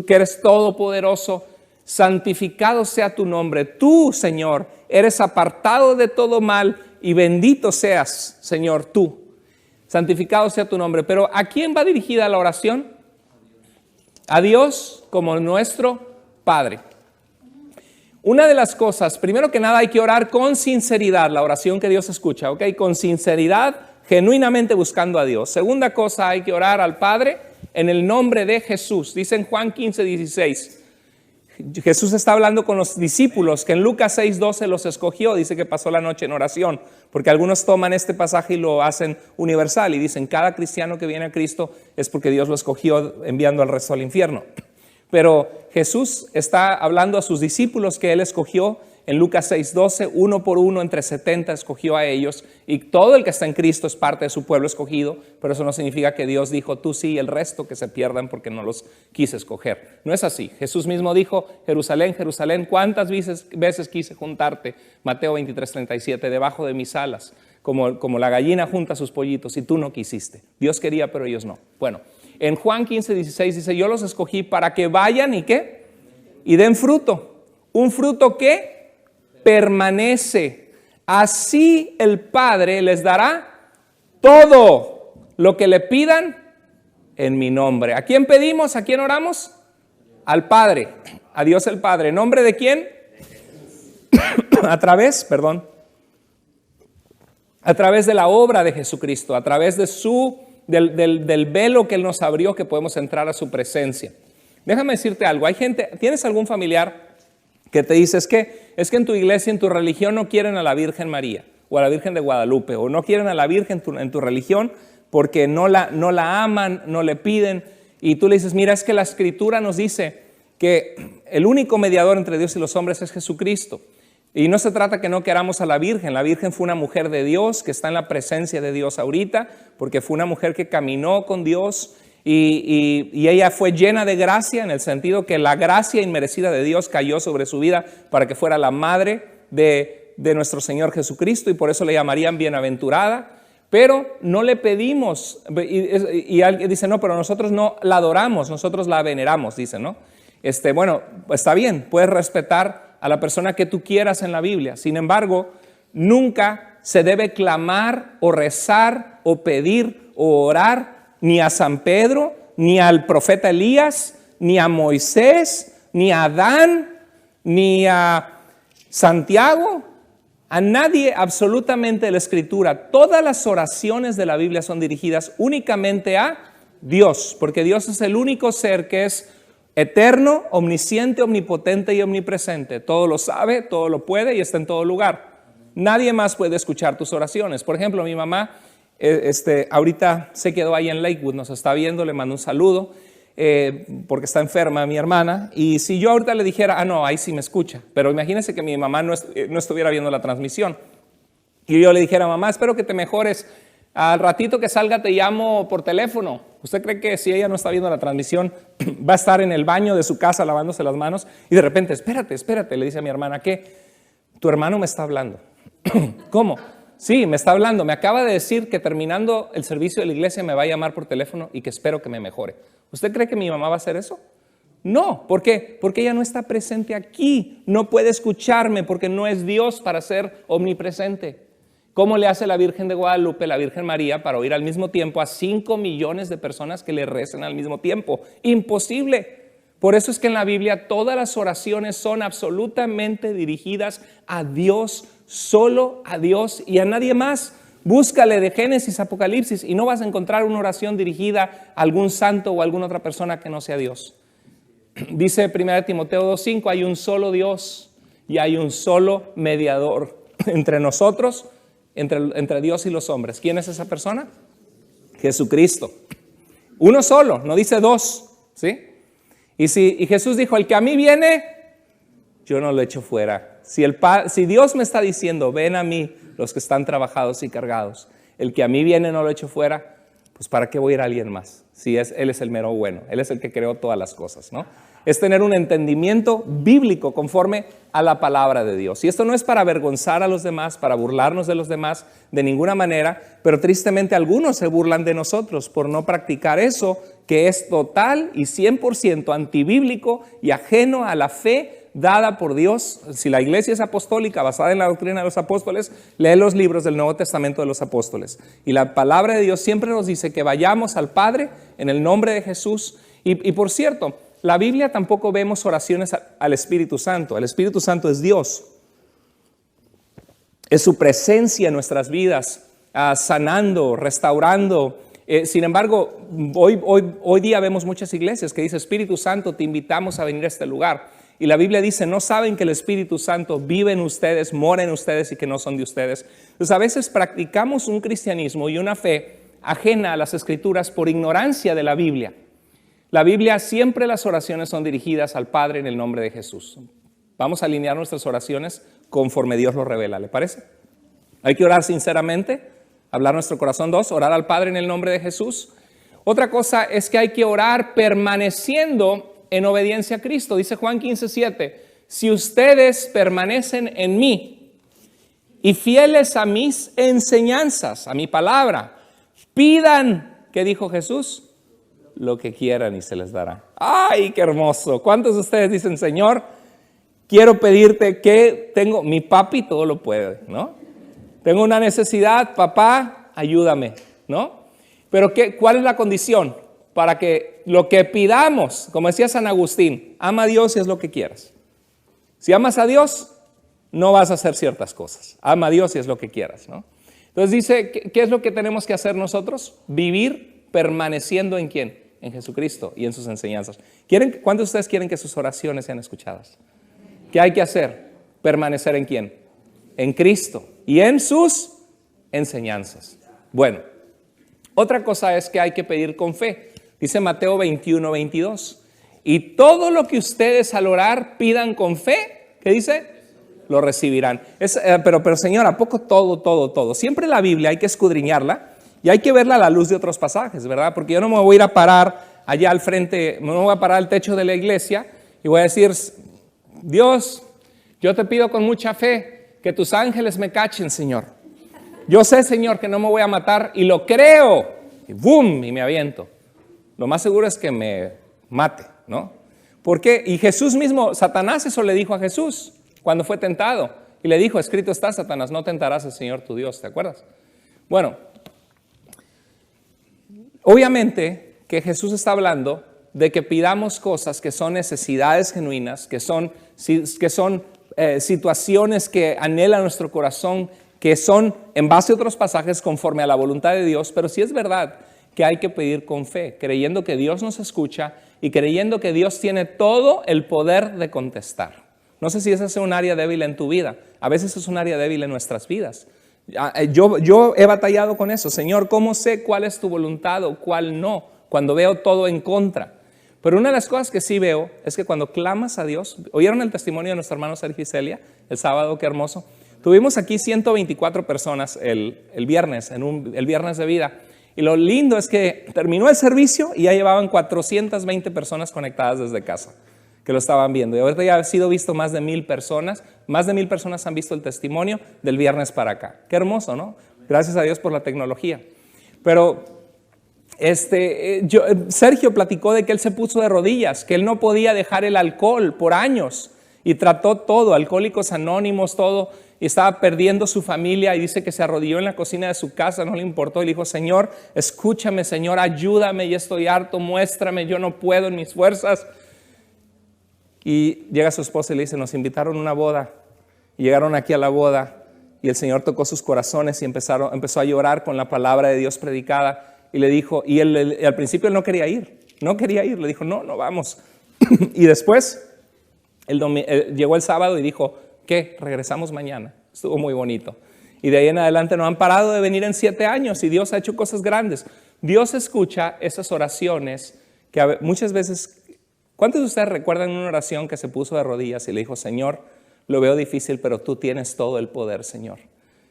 A: eres todopoderoso, santificado sea tu nombre. Tú, Señor, eres apartado de todo mal y bendito seas, Señor, tú. santificado sea tu nombre. Pero ¿a quién va dirigida la oración? A Dios como nuestro Padre. Una de las cosas, primero que nada hay que orar con sinceridad, la oración que Dios escucha, ¿ok? Con sinceridad, genuinamente buscando a Dios. Segunda cosa, hay que orar al Padre en el nombre de Jesús. Dice en Juan 15:16. Jesús está hablando con los discípulos que en Lucas 6:12 los escogió. Dice que pasó la noche en oración, porque algunos toman este pasaje y lo hacen universal y dicen cada cristiano que viene a Cristo es porque Dios lo escogió enviando al resto al infierno. Pero Jesús está hablando a sus discípulos que Él escogió en Lucas 6:12, uno por uno entre 70 escogió a ellos, y todo el que está en Cristo es parte de su pueblo escogido, pero eso no significa que Dios dijo tú sí y el resto que se pierdan porque no los quise escoger. No es así. Jesús mismo dijo, Jerusalén, Jerusalén, ¿cuántas veces quise juntarte? Mateo 23:37, debajo de mis alas, como la gallina junta sus pollitos, y tú no quisiste. Dios quería, pero ellos no. Bueno, en Juan 15:16 dice, yo los escogí para que vayan y ¿qué? Y den fruto. Un fruto que permanece. Así el Padre les dará todo lo que le pidan en mi nombre. ¿A quién pedimos? ¿A quién oramos? Al Padre, a Dios el Padre. ¿En nombre de quién? A través de la obra de Jesucristo, a través de del velo que Él nos abrió, que podemos entrar a su presencia. Déjame decirte algo, hay gente, ¿tienes algún familiar que te dice, es que en tu iglesia, en tu religión no quieren a la Virgen María o a la Virgen de Guadalupe, o no quieren a la Virgen en tu religión porque no la aman, no le piden, y tú le dices, mira, es que la Escritura nos dice que el único mediador entre Dios y los hombres es Jesucristo, y no se trata que no queramos a la Virgen fue una mujer de Dios que está en la presencia de Dios ahorita, porque fue una mujer que caminó con Dios, y ella fue llena de gracia, en el sentido que la gracia inmerecida de Dios cayó sobre su vida para que fuera la madre de nuestro Señor Jesucristo, y por eso le llamarían bienaventurada. Pero no le pedimos, y alguien dice, no, pero nosotros no la adoramos, nosotros la veneramos, dice, ¿no? Bueno, está bien, puedes respetar a la persona que tú quieras en la Biblia. Sin embargo, nunca se debe clamar o rezar o pedir o orar ni a San Pedro, ni al profeta Elías, ni a Moisés, ni a Adán, ni a Santiago, a nadie absolutamente de la Escritura. Todas las oraciones de la Biblia son dirigidas únicamente a Dios, porque Dios es el único ser que es eterno, omnisciente, omnipotente y omnipresente. Todo lo sabe, todo lo puede y está en todo lugar. Nadie más puede escuchar tus oraciones. Por ejemplo, mi mamá ahorita se quedó ahí en Lakewood, nos está viendo, le mando un saludo, porque está enferma mi hermana, y si yo ahorita le dijera, no, ahí sí me escucha, pero imagínense que mi mamá no estuviera viendo la transmisión, y yo le dijera, mamá, espero que te mejores, al ratito que salga te llamo por teléfono. ¿Usted cree que si ella no está viendo la transmisión va a estar en el baño de su casa lavándose las manos y de repente, espérate, le dice a mi hermana, ¿qué? Tu hermano me está hablando. ¿Cómo? Sí, me está hablando, me acaba de decir que terminando el servicio de la iglesia me va a llamar por teléfono y que espero que me mejore. ¿Usted cree que mi mamá va a hacer eso? No, ¿por qué? Porque ella no está presente aquí, no puede escucharme porque no es Dios para ser omnipresente. ¿Cómo le hace la Virgen de Guadalupe, la Virgen María, para oír al mismo tiempo a 5 millones de personas que le recen al mismo tiempo? Imposible. Por eso es que en la Biblia todas las oraciones son absolutamente dirigidas a Dios, solo a Dios y a nadie más. Búscale de Génesis a Apocalipsis y no vas a encontrar una oración dirigida a algún santo o a alguna otra persona que no sea Dios. Dice 1 Timoteo 2:5, hay un solo Dios y hay un solo mediador entre nosotros, entre Dios y los hombres. ¿Quién es esa persona? Jesucristo. Uno solo, no dice dos, ¿sí? Y Jesús dijo, el que a mí viene, yo no lo echo fuera. Si Dios me está diciendo, ven a mí los que están trabajados y cargados, el que a mí viene no lo echo fuera, pues ¿para qué voy a ir a alguien más? Si Él es el mero bueno, Él es el que creó todas las cosas, ¿no? Es tener un entendimiento bíblico conforme a la palabra de Dios. Y esto no es para avergonzar a los demás, para burlarnos de los demás, de ninguna manera, pero tristemente algunos se burlan de nosotros por no practicar eso que es total y 100% antibíblico y ajeno a la fe dada por Dios. Si la iglesia es apostólica, basada en la doctrina de los apóstoles, lee los libros del Nuevo Testamento de los apóstoles. Y la palabra de Dios siempre nos dice que vayamos al Padre en el nombre de Jesús. Y por cierto, la Biblia tampoco vemos oraciones al Espíritu Santo. El Espíritu Santo es Dios. Es su presencia en nuestras vidas, sanando, restaurando. Sin embargo, hoy día vemos muchas iglesias que dicen, Espíritu Santo, te invitamos a venir a este lugar. Y la Biblia dice, ¿no saben que el Espíritu Santo vive en ustedes, mora en ustedes y que no son de ustedes? Entonces a veces practicamos un cristianismo y una fe ajena a las Escrituras por ignorancia de la Biblia. La Biblia, siempre las oraciones son dirigidas al Padre en el nombre de Jesús. Vamos a alinear nuestras oraciones conforme Dios lo revela, ¿le parece? Hay que orar sinceramente, hablar nuestro corazón. 2, orar al Padre en el nombre de Jesús. Otra cosa es que hay que orar permaneciendo en obediencia a Cristo. Dice Juan 15:7, si ustedes permanecen en mí y fieles a mis enseñanzas, a mi palabra, pidan, ¿qué dijo Jesús? Lo que quieran y se les dará. ¡Ay, qué hermoso! ¿Cuántos de ustedes dicen, Señor, quiero pedirte que tengo, mi papi todo lo puede, ¿no? Tengo una necesidad, papá, ayúdame, ¿no? Pero ¿cuál es la condición? Para que lo que pidamos, como decía San Agustín, ama a Dios y es lo que quieras. Si amas a Dios, no vas a hacer ciertas cosas. Ama a Dios y es lo que quieras, ¿no? Entonces dice, ¿qué es lo que tenemos que hacer nosotros? Vivir permaneciendo ¿en quién? En Jesucristo y en sus enseñanzas. ¿Cuántos de ustedes quieren que sus oraciones sean escuchadas? ¿Qué hay que hacer? Permanecer ¿en quién? En Cristo y en sus enseñanzas. Bueno, otra cosa es que hay que pedir con fe. Dice Mateo 21:22. Y todo lo que ustedes al orar pidan con fe, ¿qué dice? Lo recibirán. Pero Señor, ¿a poco todo? Siempre la Biblia hay que escudriñarla y hay que verla a la luz de otros pasajes, ¿verdad? Porque yo no me voy a ir a parar allá al frente, no me voy a parar al techo de la iglesia y voy a decir, Dios, yo te pido con mucha fe que tus ángeles me cachen, Señor. Yo sé, Señor, que no me voy a matar y lo creo. Y ¡boom! Y me aviento. Lo más seguro es que me mate, ¿no? ¿Por qué? Y Jesús mismo, Satanás eso le dijo a Jesús cuando fue tentado. Y le dijo, escrito está, Satanás, no tentarás al Señor tu Dios, ¿te acuerdas? Bueno, obviamente que Jesús está hablando de que pidamos cosas que son necesidades genuinas, que son situaciones que anhela nuestro corazón, que son en base a otros pasajes conforme a la voluntad de Dios, pero sí es verdad que hay que pedir con fe, creyendo que Dios nos escucha y creyendo que Dios tiene todo el poder de contestar. No sé si ese es un área débil en tu vida, a veces es un área débil en nuestras vidas. Yo he batallado con eso. Señor, ¿cómo sé cuál es tu voluntad o cuál no? Cuando veo todo en contra. Pero una de las cosas que sí veo es que cuando clamas a Dios, ¿oyeron el testimonio de nuestro hermano Sergio y Celia el sábado? Qué hermoso. Tuvimos aquí 124 personas el viernes, el viernes de vida. Y lo lindo es que terminó el servicio y ya llevaban 420 personas conectadas desde casa, que lo estaban viendo. Y ahorita ya ha sido visto más de 1,000 personas. Más de 1,000 personas han visto el testimonio del viernes para acá. Qué hermoso, ¿no? Gracias a Dios por la tecnología. Pero Sergio platicó de que él se puso de rodillas, que él no podía dejar el alcohol por años y trató todo, Alcohólicos Anónimos, todo, y estaba perdiendo su familia y dice que se arrodilló en la cocina de su casa, no le importó y le dijo, Señor, escúchame, Señor, ayúdame, ya estoy harto, muéstrame, yo no puedo en mis fuerzas. Y llega su esposa y le dice, nos invitaron a una boda, y llegaron aquí a la boda y el Señor tocó sus corazones y empezó a llorar con la palabra de Dios predicada. Y le dijo, y él, al principio él no quería ir, le dijo, no vamos. Y después, llegó el sábado y dijo, ¿qué? Regresamos mañana. Estuvo muy bonito. Y de ahí en adelante no han parado de venir en 7 años y Dios ha hecho cosas grandes. Dios escucha esas oraciones que muchas veces, ¿cuántos de ustedes recuerdan una oración que se puso de rodillas y le dijo, Señor, lo veo difícil, pero tú tienes todo el poder, Señor.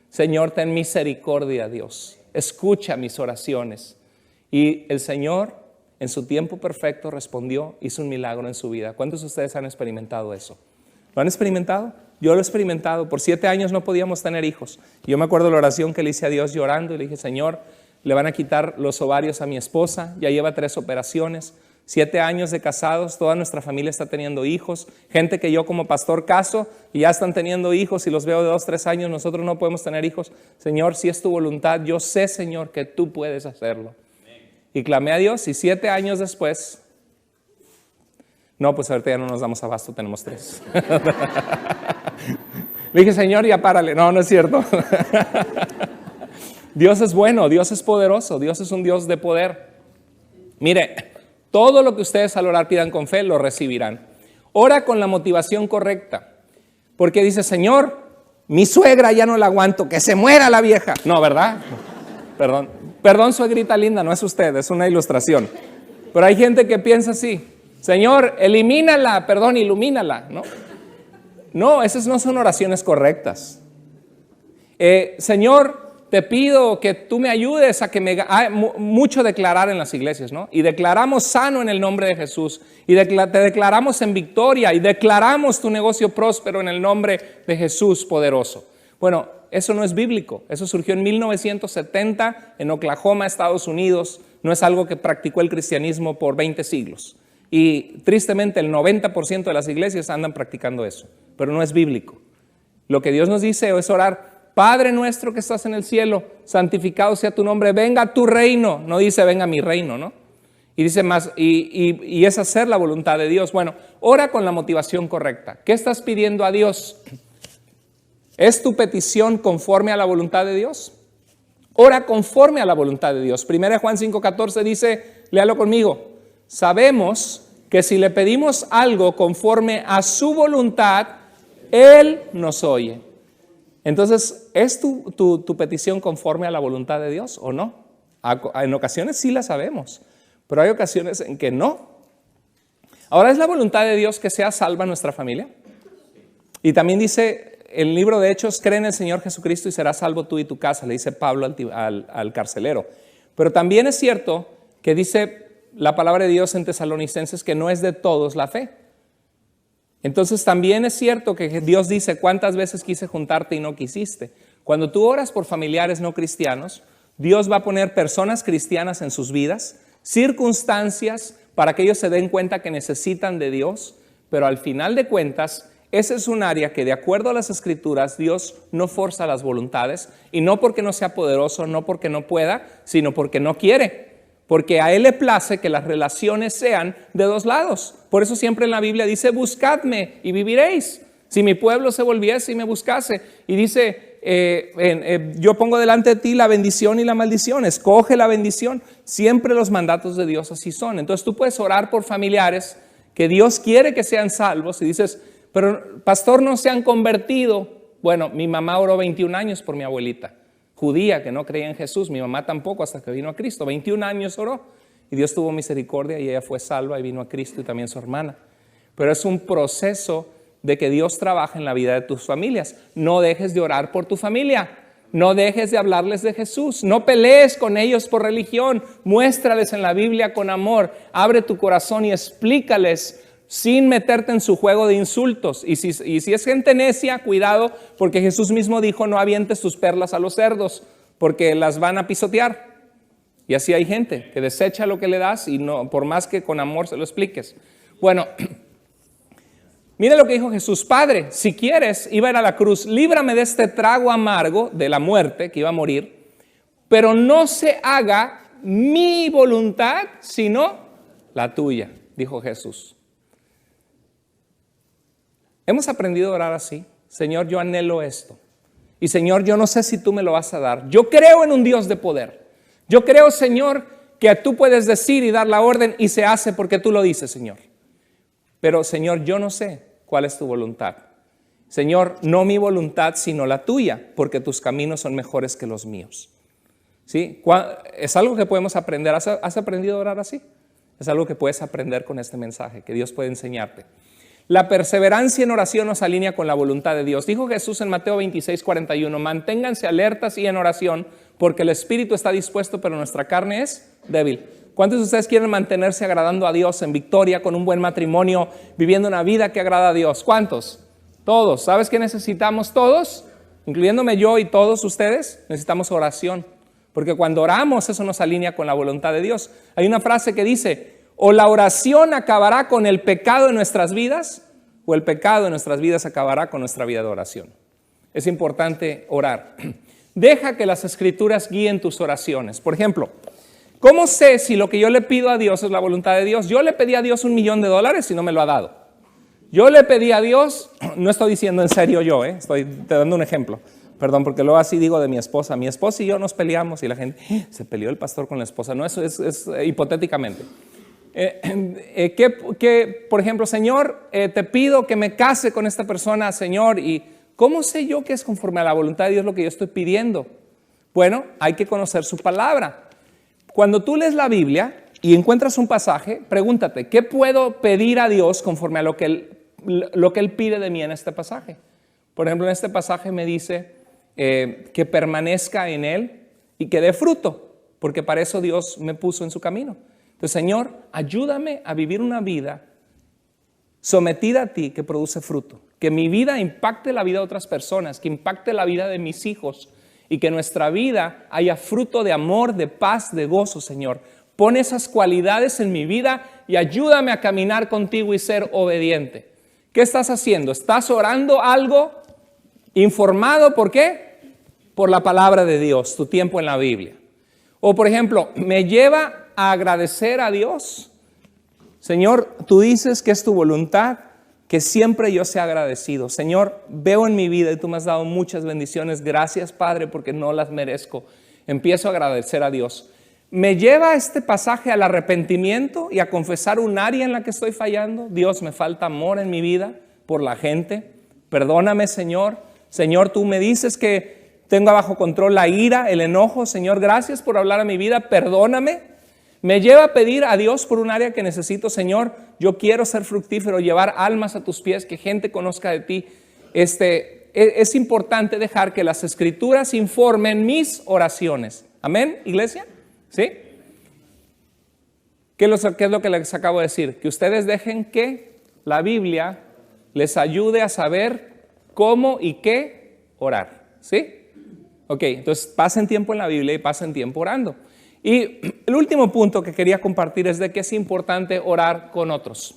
A: Señor, ten misericordia, Dios. Escucha mis oraciones. Y el Señor, en su tiempo perfecto, respondió, hizo un milagro en su vida. ¿Cuántos de ustedes han experimentado eso? ¿Lo han experimentado? Yo lo he experimentado. Por 7 años no podíamos tener hijos. Yo me acuerdo la oración que le hice a Dios llorando y le dije, Señor, le van a quitar los ovarios a mi esposa, ya lleva 3 operaciones. 7 años de casados, toda nuestra familia está teniendo hijos, gente que yo como pastor caso y ya están teniendo hijos y los veo de 2, 3 años, nosotros no podemos tener hijos. Señor, si es tu voluntad, yo sé, Señor, que tú puedes hacerlo. Y clamé a Dios y 7 años después, no, pues ahorita ya no nos damos abasto, tenemos 3. Le dije, Señor, ya párale. No, no es cierto. Dios es bueno, Dios es poderoso, Dios es un Dios de poder. Mire, todo lo que ustedes al orar pidan con fe, lo recibirán. Ora con la motivación correcta. Porque dice, Señor, mi suegra ya no la aguanto, que se muera la vieja. No, ¿verdad? Perdón, suegrita linda, no es usted, es una ilustración. Pero hay gente que piensa así. Señor, elimínala, perdón, ilumínala. No, esas no son oraciones correctas. Señor, te pido que tú me ayudes a que hay mucho declarar en las iglesias, ¿no? Y declaramos sano en el nombre de Jesús. Y te declaramos en victoria. Y declaramos tu negocio próspero en el nombre de Jesús poderoso. Bueno, eso no es bíblico. Eso surgió en 1970 en Oklahoma, Estados Unidos. No es algo que practicó el cristianismo por 20 siglos. Y tristemente el 90% de las iglesias andan practicando eso. Pero no es bíblico. Lo que Dios nos dice es orar: Padre nuestro que estás en el cielo, santificado sea tu nombre, venga tu reino. No dice venga mi reino, ¿no? Y dice más, y es hacer la voluntad de Dios. Bueno, ora con la motivación correcta. ¿Qué estás pidiendo a Dios? ¿Es tu petición conforme a la voluntad de Dios? Ora conforme a la voluntad de Dios. 1 Juan 5:14 dice, léalo conmigo, sabemos que si le pedimos algo conforme a su voluntad, Él nos oye. Entonces, ¿es tu petición conforme a la voluntad de Dios o no? En ocasiones sí la sabemos, pero hay ocasiones en que no. Ahora, ¿es la voluntad de Dios que sea salva nuestra familia? Y también dice el libro de Hechos, cree en el Señor Jesucristo y serás salvo tú y tu casa, le dice Pablo al carcelero. Pero también es cierto que dice la palabra de Dios en Tesalonicenses que no es de todos la fe. Entonces también es cierto que Dios dice, ¿cuántas veces quise juntarte y no quisiste? Cuando tú oras por familiares no cristianos, Dios va a poner personas cristianas en sus vidas, circunstancias para que ellos se den cuenta que necesitan de Dios, pero al final de cuentas, ese es un área que de acuerdo a las Escrituras, Dios no forza las voluntades, y no porque no sea poderoso, no porque no pueda, sino porque no quiere. Porque a Él le place que las relaciones sean de dos lados. Por eso siempre en la Biblia dice, buscadme y viviréis. Si mi pueblo se volviese y me buscase. Y dice, yo pongo delante de ti la bendición y la maldición. Escoge la bendición. Siempre los mandatos de Dios así son. Entonces tú puedes orar por familiares que Dios quiere que sean salvos. Y dices, pero pastor, no se han convertido. Bueno, mi mamá oró 21 años por mi abuelita judía que no creía en Jesús, mi mamá tampoco hasta que vino a Cristo, 21 años oró y Dios tuvo misericordia y ella fue salva y vino a Cristo y también su hermana. Pero es un proceso de que Dios trabaja en la vida de tus familias. No dejes de orar por tu familia, no dejes de hablarles de Jesús, no pelees con ellos por religión, muéstrales en la Biblia con amor, abre tu corazón y explícales sin meterte en su juego de insultos. Y si es gente necia, cuidado, porque Jesús mismo dijo, no avientes tus perlas a los cerdos, porque las van a pisotear. Y así hay gente que desecha lo que le das y no, por más que con amor se lo expliques. Bueno, mire lo que dijo Jesús, Padre, si quieres, iba a ir a la cruz, líbrame de este trago amargo de la muerte, que iba a morir, pero no se haga mi voluntad, sino la tuya, dijo Jesús. Hemos aprendido a orar así. Señor, yo anhelo esto. Y Señor, yo no sé si tú me lo vas a dar. Yo creo en un Dios de poder. Yo creo, Señor, que tú puedes decir y dar la orden y se hace porque tú lo dices, Señor. Pero, Señor, yo no sé cuál es tu voluntad. Señor, no mi voluntad, sino la tuya, porque tus caminos son mejores que los míos. ¿Sí? Es algo que podemos aprender. ¿Has aprendido a orar así? Es algo que puedes aprender con este mensaje, que Dios puede enseñarte. La perseverancia en oración nos alinea con la voluntad de Dios. Dijo Jesús en Mateo 26:41, manténganse alertas y en oración, porque el espíritu está dispuesto, pero nuestra carne es débil. ¿Cuántos de ustedes quieren mantenerse agradando a Dios en victoria, con un buen matrimonio, viviendo una vida que agrada a Dios? ¿Cuántos? Todos. ¿Sabes qué necesitamos todos? Incluyéndome yo y todos ustedes, necesitamos oración. Porque cuando oramos, eso nos alinea con la voluntad de Dios. Hay una frase que dice, o la oración acabará con el pecado en nuestras vidas, o el pecado en nuestras vidas acabará con nuestra vida de oración. Es importante orar. Deja que las Escrituras guíen tus oraciones. Por ejemplo, ¿cómo sé si lo que yo le pido a Dios es la voluntad de Dios? Yo le pedí a Dios $1,000,000 y no me lo ha dado. Yo le pedí a Dios, no estoy diciendo en serio yo, estoy te dando un ejemplo. Perdón, porque luego así digo de mi esposa. Mi esposa y yo nos peleamos y la gente, se peleó el pastor con la esposa. No, eso es hipotéticamente. Por ejemplo, Señor, te pido que me case con esta persona, Señor, y ¿cómo sé yo que es conforme a la voluntad de Dios lo que yo estoy pidiendo? Bueno, hay que conocer su palabra. Cuando tú lees la Biblia y encuentras un pasaje, pregúntate, ¿qué puedo pedir a Dios conforme a lo que Él pide de mí en este pasaje? Por ejemplo, en este pasaje me dice que permanezca en Él y que dé fruto, porque para eso Dios me puso en su camino. Entonces, Señor, ayúdame a vivir una vida sometida a ti que produce fruto. Que mi vida impacte la vida de otras personas, que impacte la vida de mis hijos y que en nuestra vida haya fruto de amor, de paz, de gozo, Señor. Pon esas cualidades en mi vida y ayúdame a caminar contigo y ser obediente. ¿Qué estás haciendo? ¿Estás orando algo informado? ¿Por qué? Por la palabra de Dios, tu tiempo en la Biblia. O por ejemplo, ¿me lleva a agradecer a Dios? Señor, tú dices que es tu voluntad que siempre yo sea agradecido. Señor, veo en mi vida y tú me has dado muchas bendiciones. Gracias, Padre, porque no las merezco. Empiezo a agradecer a Dios. ¿Me lleva este pasaje al arrepentimiento y a confesar un área en la que estoy fallando? Dios, me falta amor en mi vida por la gente. Perdóname, Señor. Señor, tú me dices que tengo bajo control la ira, el enojo. Señor, gracias por hablar a mi vida. Perdóname. Me lleva a pedir a Dios por un área que necesito. Señor, yo quiero ser fructífero, llevar almas a tus pies, que gente conozca de ti. Es importante dejar que las Escrituras informen mis oraciones. ¿Amén, iglesia? ¿Sí? ¿Qué es lo que les acabo de decir? Que ustedes dejen que la Biblia les ayude a saber cómo y qué orar. ¿Sí? Ok, entonces pasen tiempo en la Biblia y pasen tiempo orando. Y el último punto que quería compartir es de que es importante orar con otros.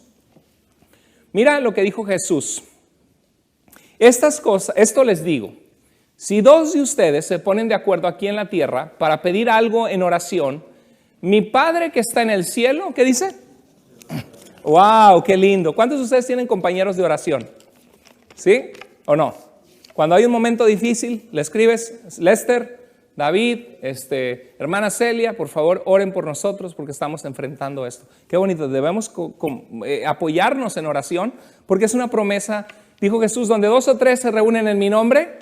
A: Mira lo que dijo Jesús. Estas cosas, esto les digo, si dos de ustedes se ponen de acuerdo aquí en la tierra para pedir algo en oración, mi Padre que está en el cielo, ¿qué dice? ¡Wow! ¡Qué lindo! ¿Cuántos de ustedes tienen compañeros de oración? ¿Sí o no? Cuando hay un momento difícil, le escribes, Lester, David, hermana Celia, por favor, oren por nosotros porque estamos enfrentando esto. Qué bonito, debemos apoyarnos en oración porque es una promesa. Dijo Jesús, donde 2 o 3 se reúnen en mi nombre,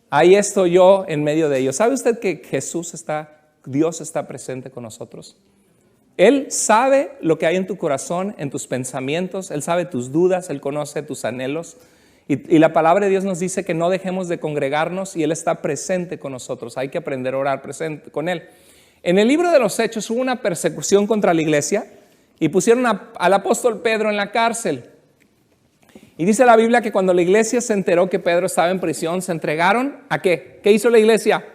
A: ahí estoy yo en medio de ellos. ¿Sabe usted que Dios está presente con nosotros? Él sabe lo que hay en tu corazón, en tus pensamientos, Él sabe tus dudas, Él conoce tus anhelos. Y la palabra de Dios nos dice que no dejemos de congregarnos y Él está presente con nosotros. Hay que aprender a orar presente con Él. En el libro de los Hechos hubo una persecución contra la iglesia y pusieron al apóstol Pedro en la cárcel. Y dice la Biblia que cuando la iglesia se enteró que Pedro estaba en prisión, se entregaron ¿a qué? ¿Qué hizo la iglesia?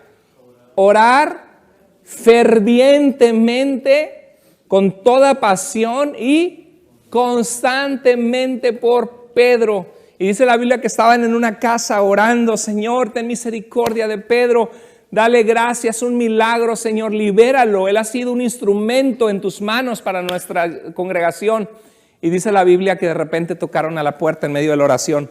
A: Orar fervientemente, con toda pasión y constantemente por Pedro. Y dice la Biblia que estaban en una casa orando, Señor, ten misericordia de Pedro, dale gracias, un milagro, Señor, libéralo. Él ha sido un instrumento en tus manos para nuestra congregación. Y dice la Biblia que de repente tocaron a la puerta en medio de la oración.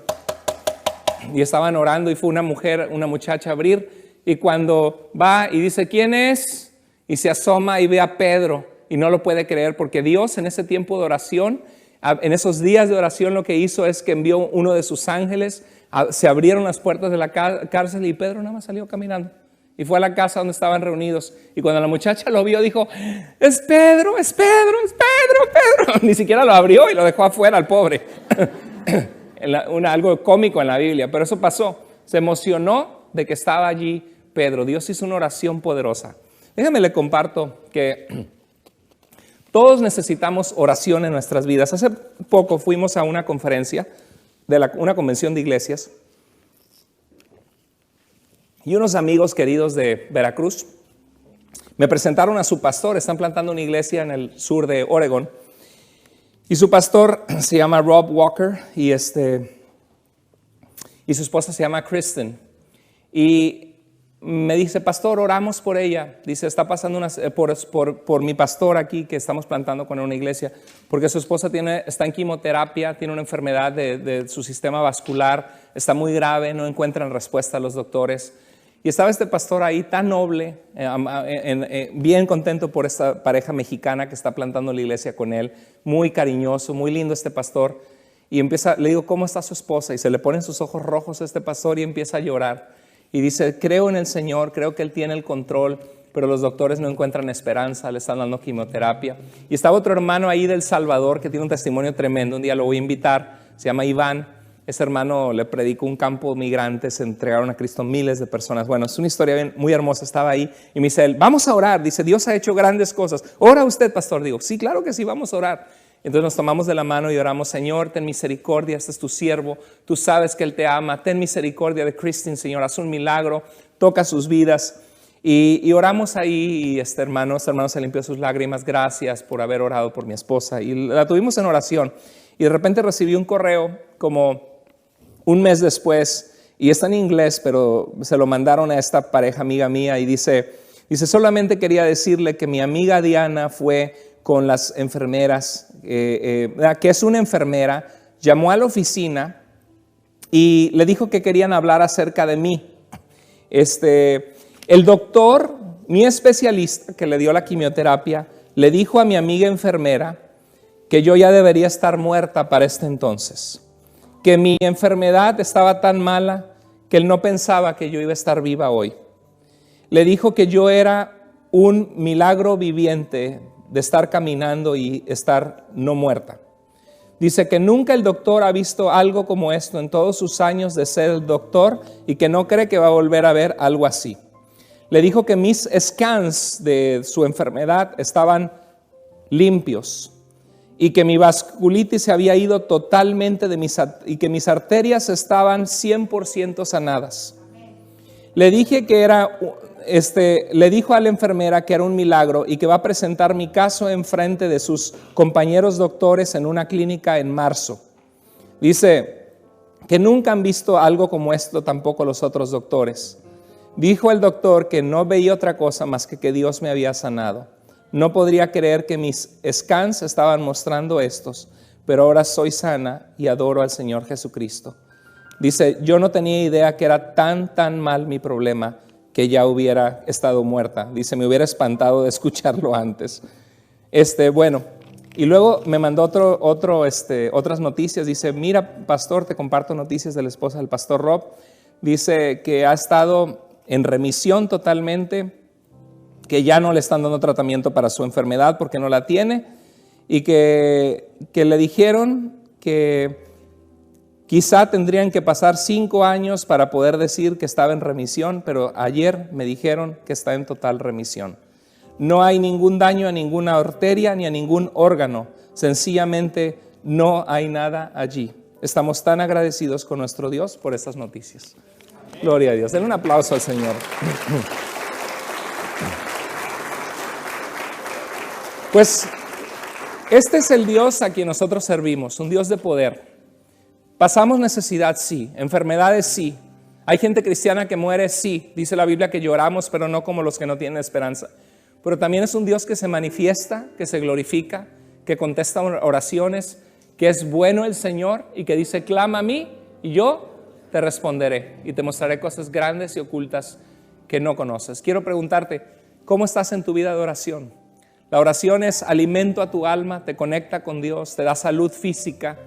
A: Y estaban orando y fue una muchacha a abrir. Y cuando va y dice, ¿quién es? Y se asoma y ve a Pedro y no lo puede creer porque Dios en ese tiempo de oración, en esos días de oración, lo que hizo es que envió uno de sus ángeles, se abrieron las puertas de la cárcel y Pedro nada más salió caminando y fue a la casa donde estaban reunidos. Y cuando la muchacha lo vio, dijo, es Pedro, es Pedro, es Pedro, Pedro. Ni siquiera lo abrió y lo dejó afuera al pobre. Algo cómico en la Biblia, pero eso pasó. Se emocionó de que estaba allí Pedro. Dios hizo una oración poderosa. Déjame le comparto que todos necesitamos oración en nuestras vidas. Hace poco fuimos a una conferencia, una convención de iglesias, y unos amigos queridos de Veracruz me presentaron a su pastor. Están plantando una iglesia en el sur de Oregón. Y su pastor se llama Rob Walker y su esposa se llama Kristen. Y me dice, pastor, oramos por ella. Dice, está pasando por mi pastor aquí que estamos plantando con una iglesia, porque su esposa está en quimioterapia, tiene una enfermedad de su sistema vascular, está muy grave, no encuentran respuesta a los doctores. Y estaba este pastor ahí tan noble, bien contento por esta pareja mexicana que está plantando la iglesia con él, muy cariñoso, muy lindo este pastor. Y le digo, ¿cómo está su esposa? Y se le ponen sus ojos rojos a este pastor y empieza a llorar. Y dice, creo en el Señor, creo que Él tiene el control, pero los doctores no encuentran esperanza, le están dando quimioterapia. Y estaba otro hermano ahí del Salvador que tiene un testimonio tremendo, un día lo voy a invitar, se llama Iván. Ese hermano le predicó un campo de migrantes, se entregaron a Cristo miles de personas. Bueno, es una historia muy hermosa, estaba ahí y me dice él, vamos a orar, dice, Dios ha hecho grandes cosas. ¿Ora usted, pastor? Digo, sí, claro que sí, vamos a orar. Entonces nos tomamos de la mano y oramos, Señor, ten misericordia, este es tu siervo, tú sabes que Él te ama, ten misericordia de Kristen, Señor, haz un milagro, toca sus vidas. Y oramos ahí y este hermano se limpió sus lágrimas, gracias por haber orado por mi esposa. Y la tuvimos en oración y de repente recibí un correo como un mes después y está en inglés, pero se lo mandaron a esta pareja amiga mía y dice, solamente quería decirle que mi amiga Diana fue con las enfermeras, que es una enfermera, llamó a la oficina y le dijo que querían hablar acerca de mí. El doctor, mi especialista que le dio la quimioterapia, le dijo a mi amiga enfermera que yo ya debería estar muerta para este entonces, que mi enfermedad estaba tan mala que él no pensaba que yo iba a estar viva hoy. Le dijo que yo era un milagro viviente de estar caminando y estar no muerta. Dice que nunca el doctor ha visto algo como esto en todos sus años de ser el doctor y que no cree que va a volver a ver algo así. Le dijo que mis scans de su enfermedad estaban limpios y que mi vasculitis se había ido totalmente y que mis arterias estaban 100% sanadas. Le dije le dijo a la enfermera que era un milagro y que va a presentar mi caso en frente de sus compañeros doctores en una clínica en marzo. Dice que nunca han visto algo como esto tampoco los otros doctores. Dijo el doctor que no veía otra cosa más que Dios me había sanado. No podría creer que mis scans estaban mostrando estos, pero ahora soy sana y adoro al Señor Jesucristo. Dice, yo no tenía idea que era tan mal mi problema que ya hubiera estado muerta. Dice, me hubiera espantado de escucharlo antes. Bueno, y luego me mandó otras noticias. Dice, mira, pastor, te comparto noticias de la esposa del pastor Rob. Dice que ha estado en remisión totalmente, que ya no le están dando tratamiento para su enfermedad porque no la tiene y que le dijeron que quizá tendrían que pasar 5 años para poder decir que estaba en remisión, pero ayer me dijeron que está en total remisión. No hay ningún daño a ninguna arteria ni a ningún órgano. Sencillamente no hay nada allí. Estamos tan agradecidos con nuestro Dios por estas noticias. Gloria a Dios. Denle un aplauso al Señor. Pues este es el Dios a quien nosotros servimos, un Dios de poder. Pasamos necesidad, sí. Enfermedades, sí. Hay gente cristiana que muere, sí. Dice la Biblia que lloramos, pero no como los que no tienen esperanza. Pero también es un Dios que se manifiesta, que se glorifica, que contesta oraciones, que es bueno el Señor y que dice, clama a mí y yo te responderé y te mostraré cosas grandes y ocultas que no conoces. Quiero preguntarte, ¿cómo estás en tu vida de oración? La oración es alimento a tu alma, te conecta con Dios, te da salud física.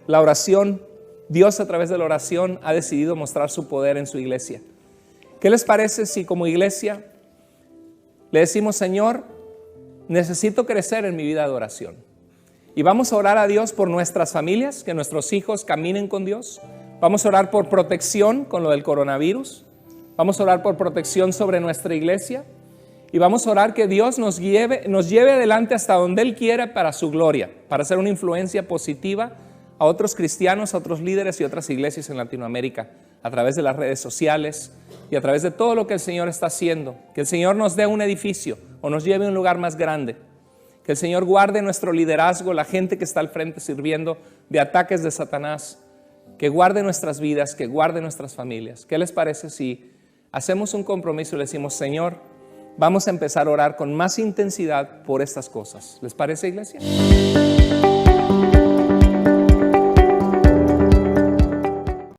A: La oración, Dios a través de la oración ha decidido mostrar su poder en su iglesia. ¿Qué les parece si como iglesia le decimos, Señor, necesito crecer en mi vida de oración? Y vamos a orar a Dios por nuestras familias, que nuestros hijos caminen con Dios. Vamos a orar por protección con lo del coronavirus. Vamos a orar por protección sobre nuestra iglesia. Y vamos a orar que Dios nos lleve adelante hasta donde Él quiera para su gloria, para ser una influencia positiva a otros cristianos, a otros líderes y otras iglesias en Latinoamérica, a través de las redes sociales y a través de todo lo que el Señor está haciendo. Que el Señor nos dé un edificio o nos lleve a un lugar más grande. Que el Señor guarde nuestro liderazgo, la gente que está al frente sirviendo de ataques de Satanás. Que guarde nuestras vidas, que guarde nuestras familias. ¿Qué les parece si hacemos un compromiso y le decimos, Señor, vamos a empezar a orar con más intensidad por estas cosas? ¿Les parece, iglesia?